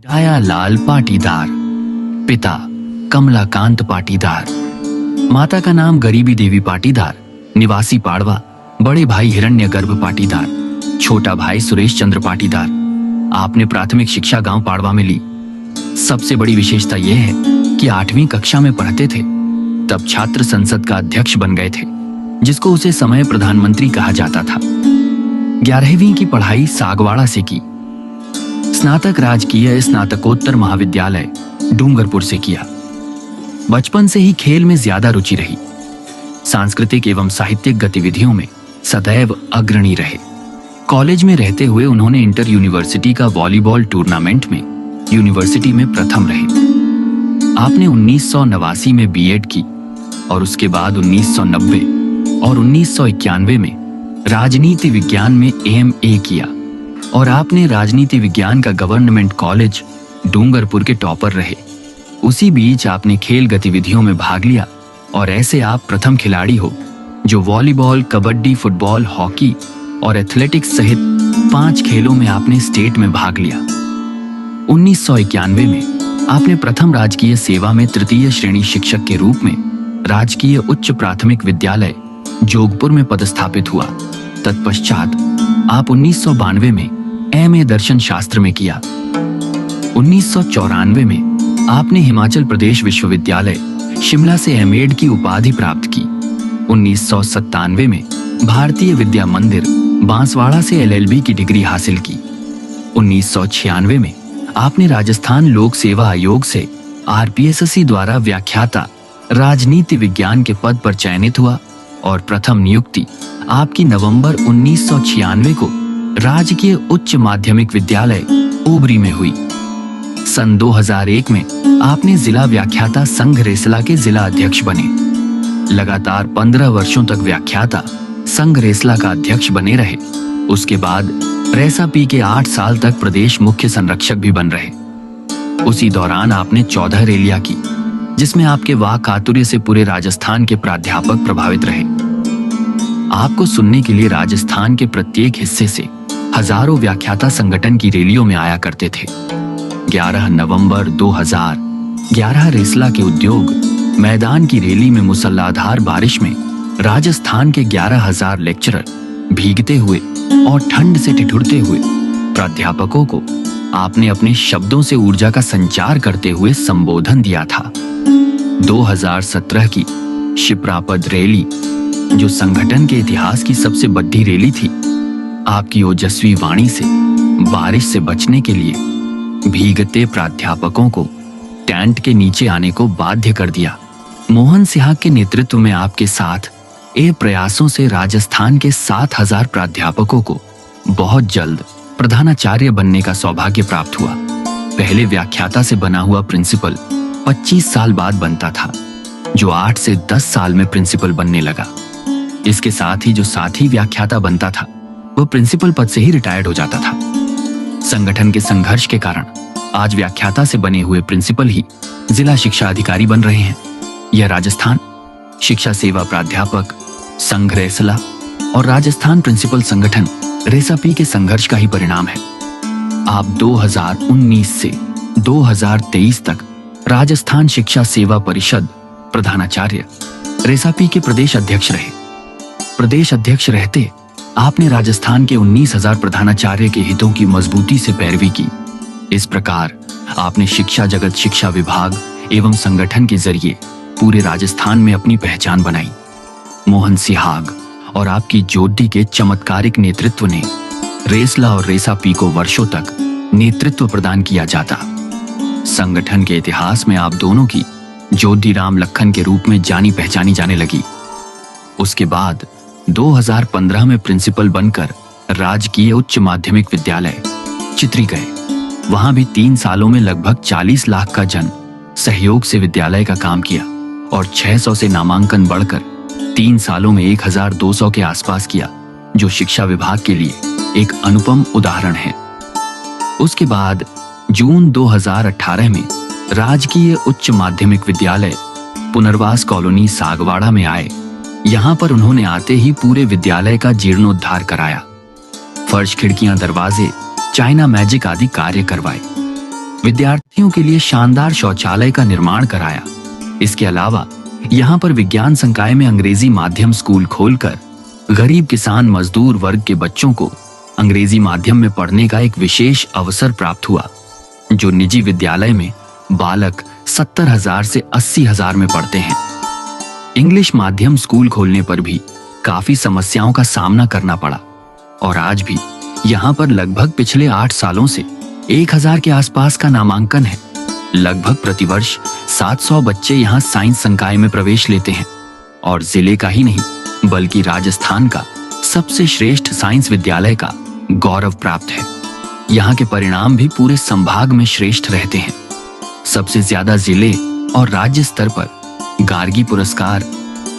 Dia लाल पाटीदार, पिता कमलाकांत पाटीदार, माता का नाम गरीबी देवी पाटीदार, निवासी पाड़वा, बड़े भाई हिरण्यगर्भ पाटीदार, छोटा भाई सुरेश चंद्र पाटीदार। आपने प्राथमिक शिक्षा गांव पाड़वा में ली। सबसे बड़ी विशेषता यह है कि 8वीं कक्षा में पढ़ते थे तब छात्र संसद का अध्यक्ष बन गए थे, जिसको उसे समय प्रधानमंत्री कहा जाता था। 11वीं की पढ़ाई सागवाड़ा से की। स्नातक राजकीय स्नातकोत्तर महाविद्यालय डूंगरपुर से किया। बचपन से ही खेल में ज्यादा रुचि रही। सांस्कृतिक एवं साहित्यिक गतिविधियों में सदैव अग्रणी रहे। कॉलेज में रहते हुए उन्होंने इंटर यूनिवर्सिटी का वॉलीबॉल टूर्नामेंट में यूनिवर्सिटी में प्रथम रहे। आपने 1989 में बीएड की और उसके बाद 1990 और 1991 में राजनीति विज्ञान में एमए किया और आपने राजनीति विज्ञान का गवर्नमेंट कॉलेज डूंगरपुर के टॉपर रहे। उसी बीच आपने खेल गतिविधियों में भाग लिया और ऐसे आप प्रथम खिलाड़ी हो जो वॉलीबॉल, कबड्डी, फुटबॉल, हॉकी और एथलेटिक्स सहित 5 खेलों में आपने स्टेट में भाग लिया। 1991 में आपने प्रथम राजकीय सेवा में तृतीय श्रेणी शिक्षक के रूप में राजकीय उच्च प्राथमिक विद्यालय जोगपुर में पदस्थापित हुआ। तत्पश्चात आप 1992 में एमए दर्शन शास्त्र में किया। 1994 में आपने हिमाचल प्रदेश विश्वविद्यालय शिमला से एमएड की उपाधि प्राप्त की। 1997 में भारतीय विद्या मंदिर बांसवाड़ा से एलएलबी की डिग्री हासिल की। 1996 में आपने राजस्थान लोक सेवा आयोग से आरपीएससी द्वारा व्याख्याता राजनीति विज्ञान के पद पर चयनित हुआ और प्रथम नियुक्ति आपकी नवंबर 1996 को राजकीय उच्च माध्यमिक विद्यालय ओबरी में हुई। सन 2001 में आपने जिला व्याख्याता संघ रेसला के जिला अध्यक्ष बने। लगातार 15 वर्षों तक व्याख्याता संघ रेसला का अध्यक्ष बने रहे। उसके बाद रेसा पी के 8 साल तक प्रदेश मुख्य संरक्षक भी बन रहे। उसी दौरान आपने 14 रैलियां की, जिसमें आपके वाक चातुर्य से पूरे राजस्थान के प्राध्यापक प्रभावित रहे। आपको सुनने के लिए राजस्थान के प्रत्येक हिस्से से हजारों व्याख्याता संगठन की रैलियों में आया करते थे। 11 नवंबर 2011 रेसला के उद्योग मैदान की रैली में मुसल्लाधार बारिश में राजस्थान के 11,000 लेक्चरर भीगते हुए और ठंड से ठिठुरते हुए प्राध्यापकों को आपने अपने शब्दों से ऊर्जा का संचार करते हुए संबोधन दिया था। 2017 की शिप्रापद रैली, जो संगठन के इतिहास की सबसे बड़ी रैली थी, आपकी ओजस्वी वाणी से बारिश से बचने के लिए भीगते प्राध्यापकों को टेंट के नीचे आने को बाध्य कर दिया। मोहन सिहाग के नेतृत्व में आपके साथ ये प्रयासों से राजस्थान के 7,000 प्राध्यापकों को बहुत जल्द प्रधानाचार्य बनने का सौभाग्य प्राप्त हुआ। पहले व्याख्याता से बना हुआ प्रिंसिपल 25 साल बाद बनता था, जो 8 से 10 साल में प्रिंसिपल बनने लगा। इसके साथ ही जो साथी व्याख्याता बनता था वह प्रिंसिपल पद से ही रिटायर्ड हो जाता था। संगठन के संघर्ष के कारण आज व्याख्याता से बने हुए प्रिंसिपल ही जिला शिक्षा अधिकारी बन रहे हैं। यह राजस्थान शिक्षा सेवा प्राध्यापक संघ रेसला और राजस्थान प्रिंसिपल संगठन रेसापी के संघर्ष का ही परिणाम है। आप 2019 से 2023 तक राजस्थान शिक्षा सेवा परिषद प्रधानाचार्य रेसापी के प्रदेश अध्यक्ष रहे। प्रदेश अध्यक्ष रहते आपने राजस्थान के 19,000 प्रधानाचार्य के हितों की मजबूती से पैरवी की। इस प्रकार आपने शिक्षा जगत, शिक्षा विभाग एवं संगठन के जरिए पूरे राजस्थान में अपनी पहचान बनाई। मोहन सिहाग और आपकी ज्योति के चमत्कारिक नेतृत्व ने रेसला और रेसापी को वर्षों तक नेतृत्व प्रदान किया जाता। संगठन के इतिहास में आप दोनों की ज्योति राम लखन के रूप में जानी पहचानी जाने लगी। उसके बाद 2015 में प्रिंसिपल बनकर राजकीय उच्च माध्यमिक विद्यालय चित्री गए। वहां भी 3 सालों में लगभग 40 लाख का जन सहयोग से विद्यालय का काम किया और 600 से नामांकन बढ़कर 3 सालों में 1200 के आसपास किया, जो शिक्षा विभाग के लिए एक अनुपम उदाहरण है। उसके बाद जून 2018 में राजकीय उच्च माध्यमिक विद्यालय पुनर्वास कॉलोनी सागवाड़ा में आए। यहाँ पर उन्होंने आते ही पूरे विद्यालय का जीर्णोद्धार कराया। फर्श, खिड़कियां, दरवाजे, चाइना मैजिक आदि कार्य करवाए। विद्यार्थियों के लिए शानदार शौचालय का निर्माण कराया। इसके अलावा यहाँ पर विज्ञान संकाय में अंग्रेजी माध्यम स्कूल खोलकर गरीब किसान मजदूर वर्ग के बच्चों को अंग्रेजी माध्यम में पढ़ने का एक विशेष अवसर प्राप्त हुआ। जो निजी विद्यालय में बालक 70,000 से 80,000 में पढ़ते हैं। इंग्लिश माध्यम स्कूल खोलने पर भी काफी समस्याओं का सामना करना पड़ा और आज भी यहाँ पर लगभग पिछले 8 सालों से 1000 के आसपास का नामांकन है। लगभग प्रतिवर्ष 700 बच्चे यहाँ साइंस संकाय में प्रवेश लेते हैं और जिले का ही नहीं बल्कि राजस्थान का सबसे श्रेष्ठ साइंस विद्यालय का गौरव प्राप्त है। यहाँ के परिणाम भी पूरे संभाग में श्रेष्ठ रहते हैं। सबसे ज्यादा जिले और राज्य स्तर पर गार्गी पुरस्कार,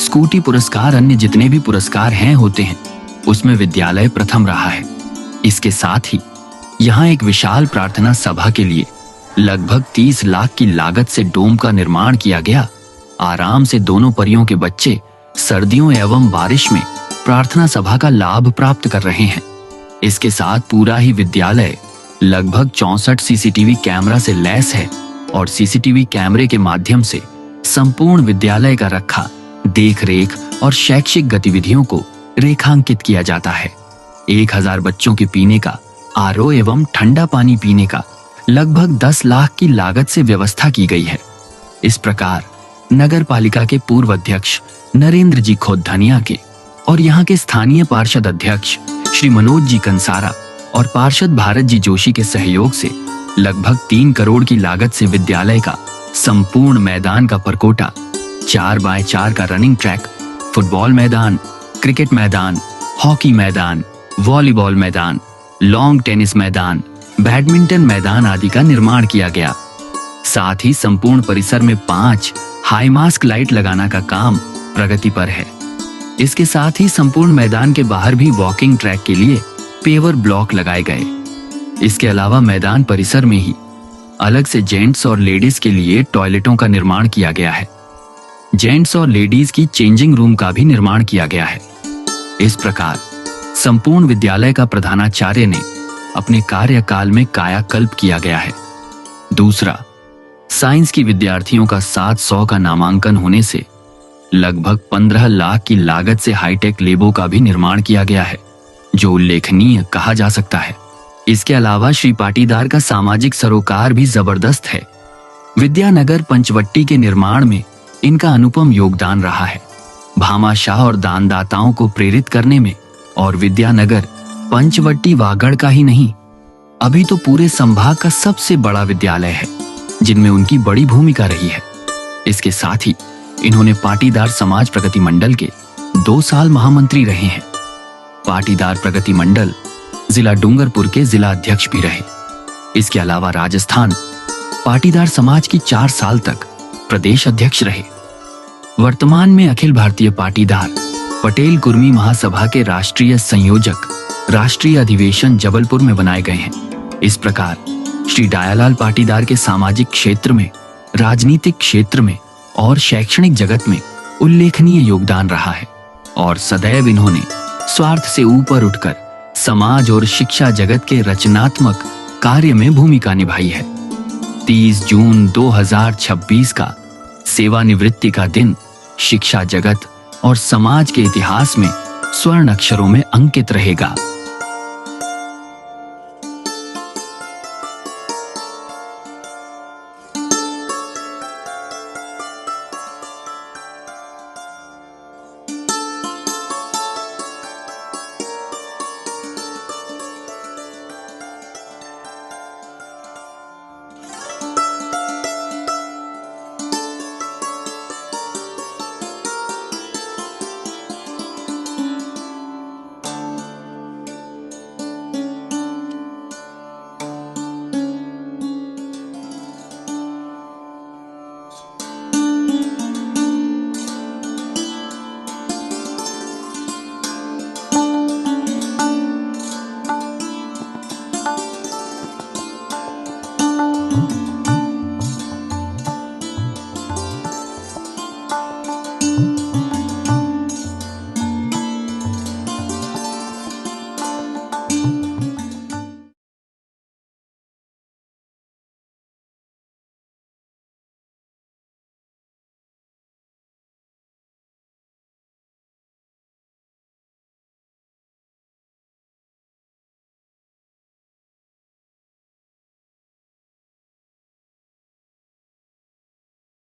स्कूटी पुरस्कार, अन्य जितने भी पुरस्कार हैं होते हैं उसमें विद्यालय प्रथम रहा है। इसके साथ ही यहाँ एक विशाल प्रार्थना सभा के लिए लगभग 30 लाख की लागत से डोम का निर्माण किया गया। आराम से दोनों परियों के बच्चे सर्दियों एवं बारिश में प्रार्थना सभा का लाभ प्राप्त कर रहे हैं। इसके साथ पूरा ही विद्यालय लगभग 64 सीसीटीवी कैमरा से लैस है और सीसीटीवी कैमरे के माध्यम से संपूर्ण विद्यालय का रखा, देख रेख और शैक्षिक गतिविधियों को रेखांकित किया जाता है। 1000 बच्चों के पीने का आरओ एवं ठंडा पानी पीने का लगभग 10 लाख की लागत से व्यवस्था की गई है। इस प्रकार नगर पालिका के पूर्व अध्यक्ष नरेंद्र जी खोधनिया के और यहाँ के स्थानीय पार्षद अध्यक्ष श्री मनोज जी कंसारा और पार्षद भारत जी जोशी के सहयोग से लगभग 3 करोड़ की लागत से विद्यालय का संपूर्ण मैदान का परकोटा, 4x4 का रनिंग ट्रैक, फुटबॉल मैदान, क्रिकेट मैदान, हॉकी मैदान, वॉलीबॉल मैदान, लॉन्ग टेनिस मैदान, बैडमिंटन मैदान आदि का निर्माण किया गया। साथ ही संपूर्ण परिसर में 5 हाई मास्क लाइट लगाना का काम प्रगति पर है। इसके साथ ही संपूर्ण मैदान के बाहर भी वॉकिंग ट्रैक के लिए पेवर ब्लॉक लगाए गए। इसके अलावा मैदान परिसर में ही अलग से जेंट्स और लेडीज के लिए टॉयलेटों का निर्माण किया गया है। जेंट्स और लेडीज की चेंजिंग रूम का भी निर्माण किया गया है। इस प्रकार संपूर्ण विद्यालय का प्रधानाचार्य ने अपने कार्यकाल में कायाकल्प किया गया है। दूसरा, साइंस की विद्यार्थियों का 700 का नामांकन होने से लगभग 15 लाख की लागत से हाईटेक लैबों का भी निर्माण किया गया है, जो उल्लेखनीय कहा जा सकता है। इसके अलावा श्री पाटीदार का सामाजिक सरोकार भी जबरदस्त है। विद्यानगर पंचवट्टी के निर्माण में इनका अनुपम योगदान रहा है। भामाशाह और दानदाताओं को प्रेरित करने में और विद्यानगर पंचवट्टी वागड़ का ही नहीं, अभी तो पूरे संभाग का सबसे बड़ा विद्यालय है, जिनमें उनकी बड़ी भूमिका रही है। इसके साथ ही इन्होंने पाटीदार समाज प्रगति मंडल के 2 साल महामंत्री रहे हैं। पाटीदार प्रगति मंडल जिला डूंगरपुर के जिला अध्यक्ष भी रहे। इसके अलावा राजस्थान पाटीदार समाज की 4 साल तक प्रदेश अध्यक्ष रहे। वर्तमान में अखिल भारतीय पाटीदार पटेल कुर्मी महासभा के राष्ट्रीय संयोजक राष्ट्रीय अधिवेशन जबलपुर में बनाए गए हैं। इस प्रकार श्री डायालाल पाटीदार के सामाजिक क्षेत्र में, राजनीतिक क्षेत्र में और शैक्षणिक जगत में उल्लेखनीय योगदान रहा है और सदैव इन्होंने स्वार्थ से ऊपर उठकर समाज और शिक्षा जगत के रचनात्मक कार्य में भूमिका निभाई है। 30 जून 2026 का सेवानिवृत्ति का दिन शिक्षा जगत और समाज के इतिहास में स्वर्ण अक्षरों में अंकित रहेगा।